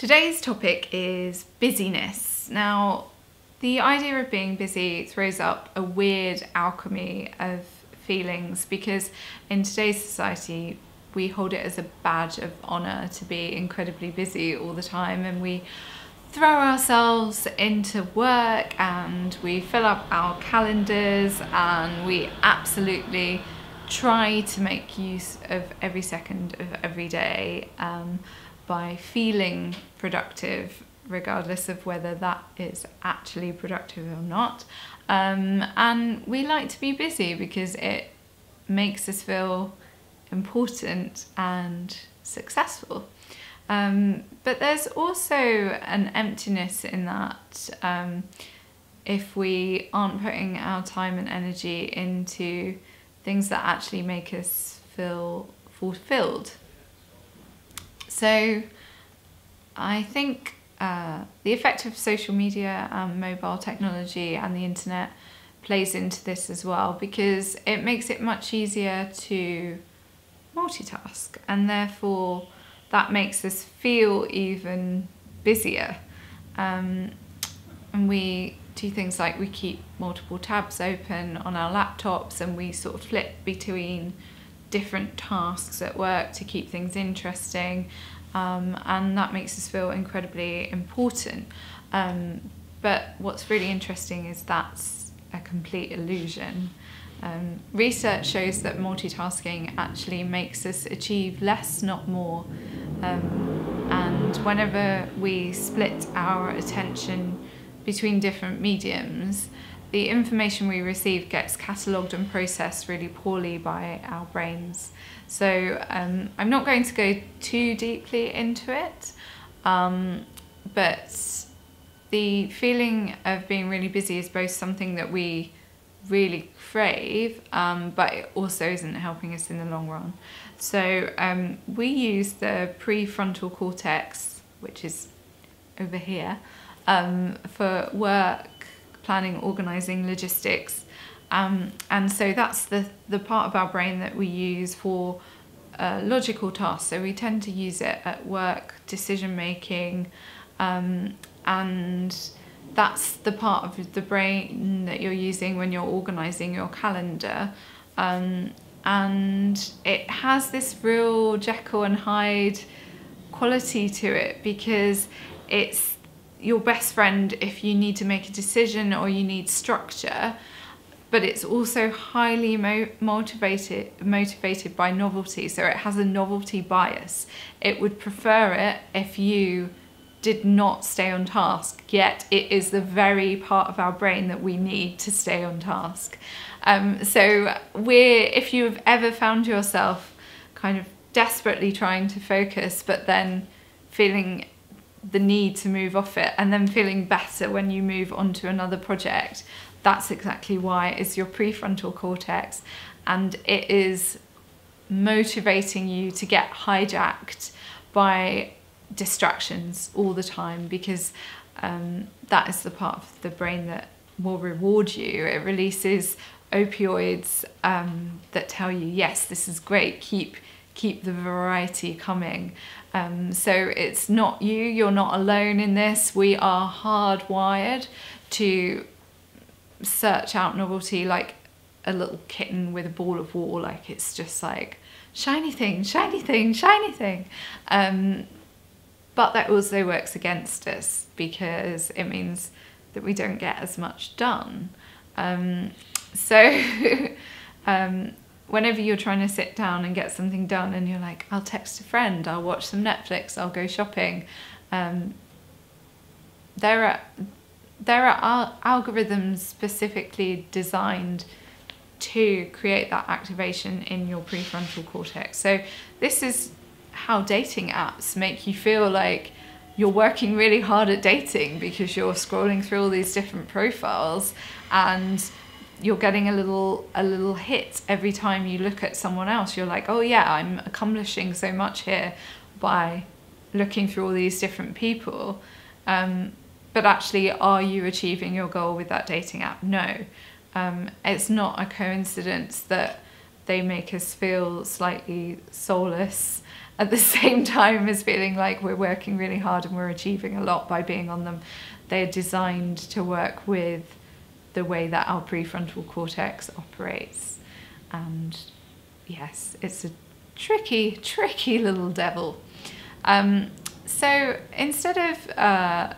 Today's topic is busyness. Now, the idea of being busy throws up a weird alchemy of feelings because in today's society we hold it as a badge of honour to be incredibly busy all the time, and we throw ourselves into work and we fill up our calendars and we absolutely try to make use of every second of every day by feeling productive, regardless of whether that is actually productive or not. And we like to be busy because it makes us feel important and successful. But there's also an emptiness in that if we aren't putting our time and energy into things that actually make us feel fulfilled. So I think the effect of social media and mobile technology and the internet plays into this as well, because it makes it much easier to multitask, and therefore that makes us feel even busier. And we do things like we keep multiple tabs open on our laptops and we sort of flip between different tasks at work to keep things interesting, and that makes us feel incredibly important. But what's really interesting is that's a complete illusion. Research shows that multitasking actually makes us achieve less, not more. And whenever we split our attention between different mediums, the information we receive gets catalogued and processed really poorly by our brains. So I'm not going to go too deeply into it, but the feeling of being really busy is both something that we really crave, but it also isn't helping us in the long run. So we use the prefrontal cortex, which is over here, for work, planning, organising, logistics, and so that's the part of our brain that we use for logical tasks. So we tend to use it at work, decision making, and that's the part of the brain that you're using when you're organising your calendar. And it has this real Jekyll and Hyde quality to it, because it's your best friend if you need to make a decision or you need structure, but it's also highly motivated by novelty. So it has a novelty bias. It would prefer it if you did not stay on task, yet it is the very part of our brain that we need to stay on task. So if you have ever found yourself kind of desperately trying to focus, but then feeling the need to move off it and then feeling better when you move on to another project, that's exactly why. It's your prefrontal cortex, and it is motivating you to get hijacked by distractions all the time, because that is the part of the brain that will reward you. It releases opioids that tell you, yes, this is great, keep the variety coming. So it's not you're not alone in this. We are hardwired to search out novelty like a little kitten with a ball of wool. Like, it's just like shiny thing, shiny thing, shiny thing. But that also works against us, because it means that we don't get as much done. So whenever you're trying to sit down and get something done and you're like, I'll text a friend, I'll watch some Netflix, I'll go shopping, there are algorithms specifically designed to create that activation in your prefrontal cortex. So this is how dating apps make you feel like you're working really hard at dating, because you're scrolling through all these different profiles and you're getting a little hit every time you look at someone else. You're like, oh yeah, I'm accomplishing so much here by looking through all these different people. But actually, are you achieving your goal with that dating app? No. It's not a coincidence that they make us feel slightly soulless at the same time as feeling like we're working really hard and we're achieving a lot by being on them. They're designed to work with the way that our prefrontal cortex operates. And yes, it's a tricky little devil. So instead of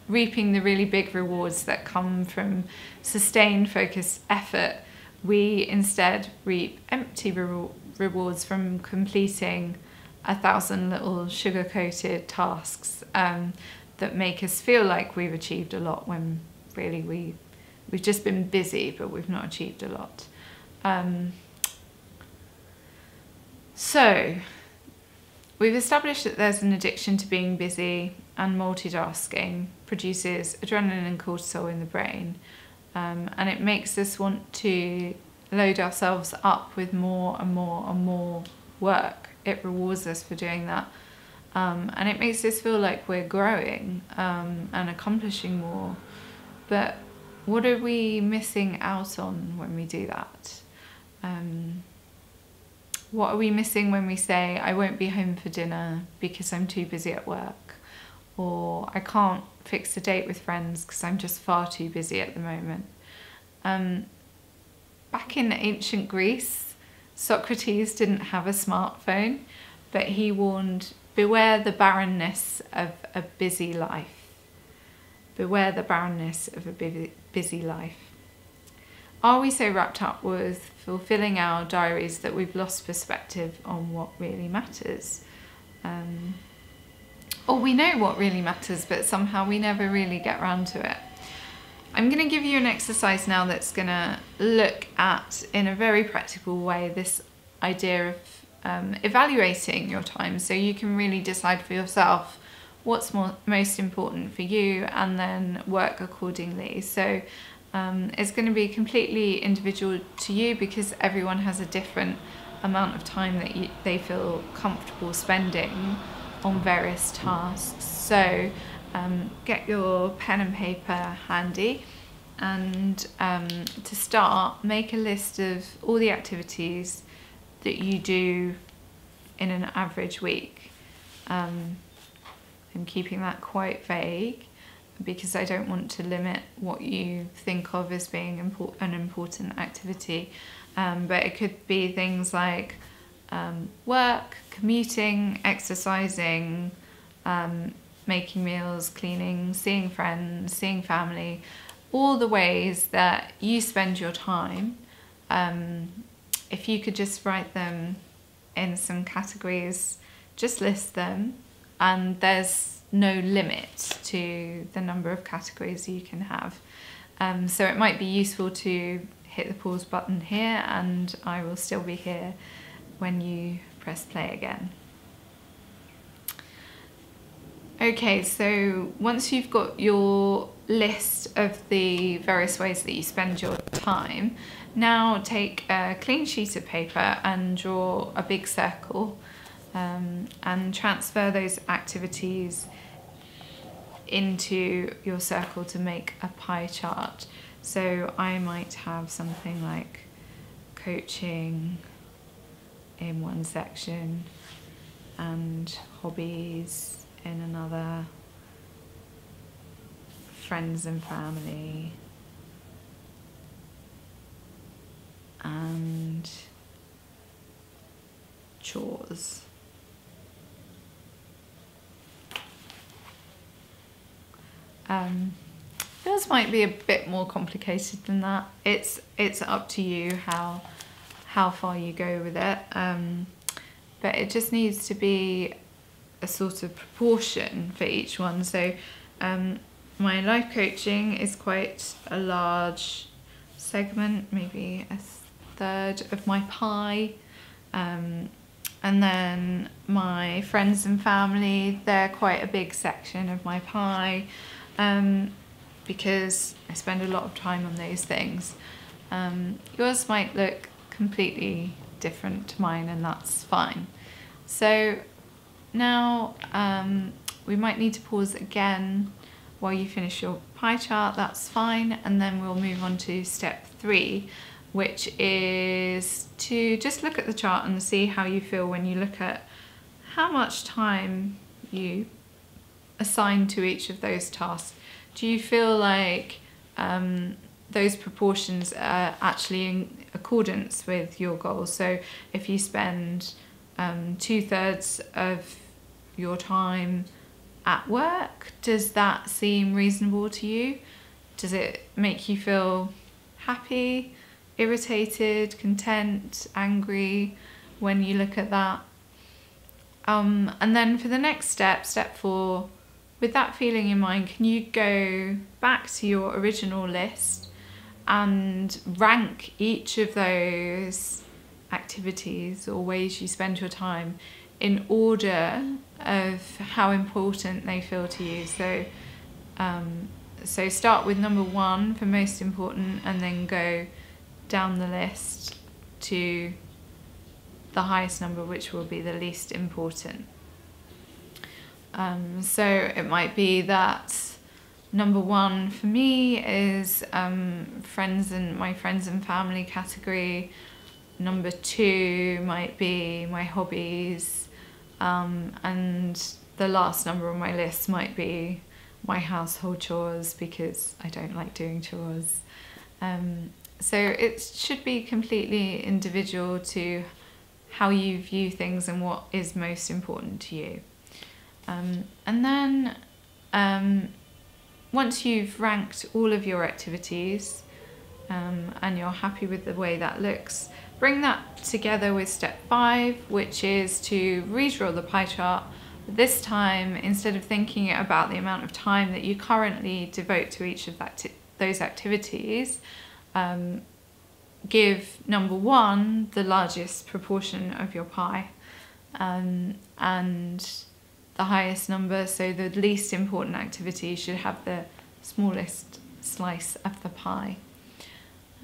reaping the really big rewards that come from sustained focused effort, we instead reap empty rewards from completing 1,000 little sugar-coated tasks that make us feel like we've achieved a lot when really we've just been busy, but we've not achieved a lot. So we've established that there's an addiction to being busy, and multitasking produces adrenaline and cortisol in the brain, and it makes us want to load ourselves up with more and more and more work. It rewards us for doing that, and it makes us feel like we're growing and accomplishing more. But what are we missing out on when we do that? What are we missing when we say, I won't be home for dinner because I'm too busy at work? Or I can't fix a date with friends because I'm just far too busy at the moment. Back in ancient Greece, Socrates didn't have a smartphone, but he warned, beware the barrenness of a busy life. Beware the barrenness of a busy life. Are we so wrapped up with fulfilling our diaries that we've lost perspective on what really matters? Or we know what really matters, but somehow we never really get around to it. I'm going to give you an exercise now that's going to look at, in a very practical way, this idea of evaluating your time, so you can really decide for yourself what's most important for you and then work accordingly. So it's going to be completely individual to you, because everyone has a different amount of time that they feel comfortable spending on various tasks. So get your pen and paper handy, and to start, make a list of all the activities that you do in an average week. I'm keeping that quite vague because I don't want to limit what you think of as being an important activity, but it could be things like work, commuting, exercising, making meals, cleaning, seeing friends, seeing family, all the ways that you spend your time. If you could just write them in some categories, just list them, and there's no limit to the number of categories you can have. So it might be useful to hit the pause button here, and I will still be here when you press play again. Okay, so once you've got your list of the various ways that you spend your time, now take a clean sheet of paper and draw a big circle, and transfer those activities into your circle to make a pie chart. So I might have something like coaching in one section and hobbies in another, friends and family, and chores. Yours might be a bit more complicated than that. It's up to you how far you go with it, but it just needs to be a sort of proportion for each one. So my life coaching is quite a large segment, maybe a third of my pie, and then my friends and family, they're quite a big section of my pie, because I spend a lot of time on those things. Yours might look completely different to mine, and that's fine. So now we might need to pause again while you finish your pie chart, that's fine, and then we'll move on to step 3, which is to just look at the chart and see how you feel when you look at how much time you assign to each of those tasks. Do you feel like those proportions are actually in accordance with your goals? So if you spend 2/3 of your time at work, does that seem reasonable to you? Does it make you feel happy, irritated, content, angry when you look at that? And then for the next step, step 4, with that feeling in mind, can you go back to your original list and rank each of those activities or ways you spend your time in order of how important they feel to you? So start with number 1 for most important, and then go down the list to the highest number, which will be the least important. So it might be that number 1 for me is my friends and family category. Number 2 might be my hobbies, and the last number on my list might be my household chores, because I don't like doing chores. So it should be completely individual to how you view things and what is most important to you. And then once you've ranked all of your activities and you're happy with the way that looks, bring that together with step 5, which is to redraw the pie chart. This time, instead of thinking about the amount of time that you currently devote to each of those activities, give number 1 the largest proportion of your pie, and the highest number, so the least important activity, should have the smallest slice of the pie.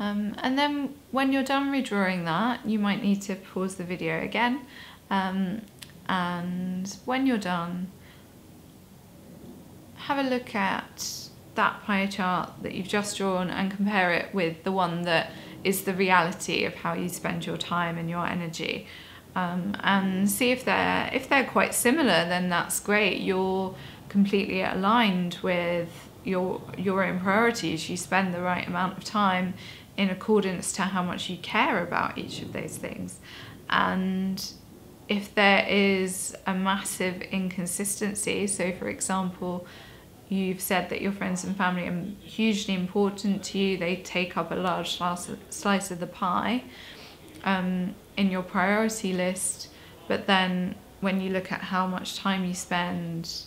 And then when you're done redrawing that, you might need to pause the video again, and when you're done, have a look at that pie chart that you've just drawn and compare it with the one that is the reality of how you spend your time and your energy, and see if they're quite similar. Then that's great, you're completely aligned with your own priorities. You spend the right amount of time in accordance to how much you care about each of those things. And if there is a massive inconsistency, so for example, you've said that your friends and family are hugely important to you, they take up a large slice of the pie in your priority list, but then when you look at how much time you spend,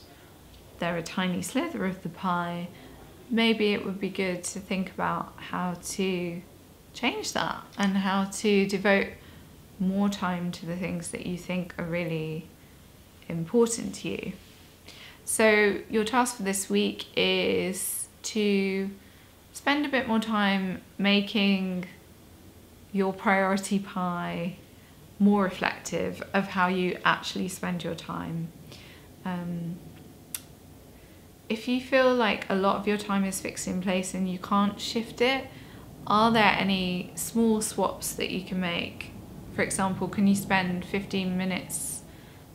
they're a tiny slither of the pie, maybe it would be good to think about how to change that and how to devote more time to the things that you think are really important to you. So your task for this week is to spend a bit more time making your priority pie more reflective of how you actually spend your time. If you feel like a lot of your time is fixed in place and you can't shift it, are there any small swaps that you can make? For example, can you spend 15 minutes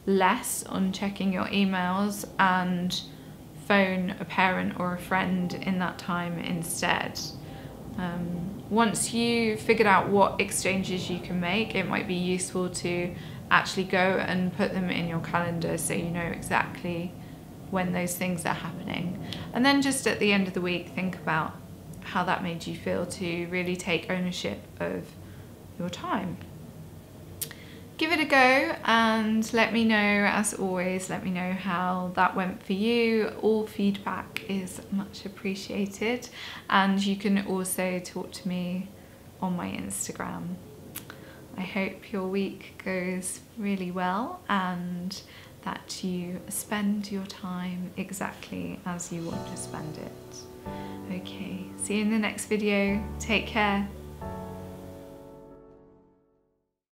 less on checking your emails and phone a parent or a friend in that time instead? Once you figured out what exchanges you can make, it might be useful to actually go and put them in your calendar so you know exactly when those things are happening. And then just at the end of the week, think about how that made you feel to really take ownership of your time. Give it a go and let me know, as always, let me know how that went for you. All feedback is much appreciated, and you can also talk to me on my Instagram. I hope your week goes really well and that you spend your time exactly as you want to spend it. Okay, see you in the next video. Take care.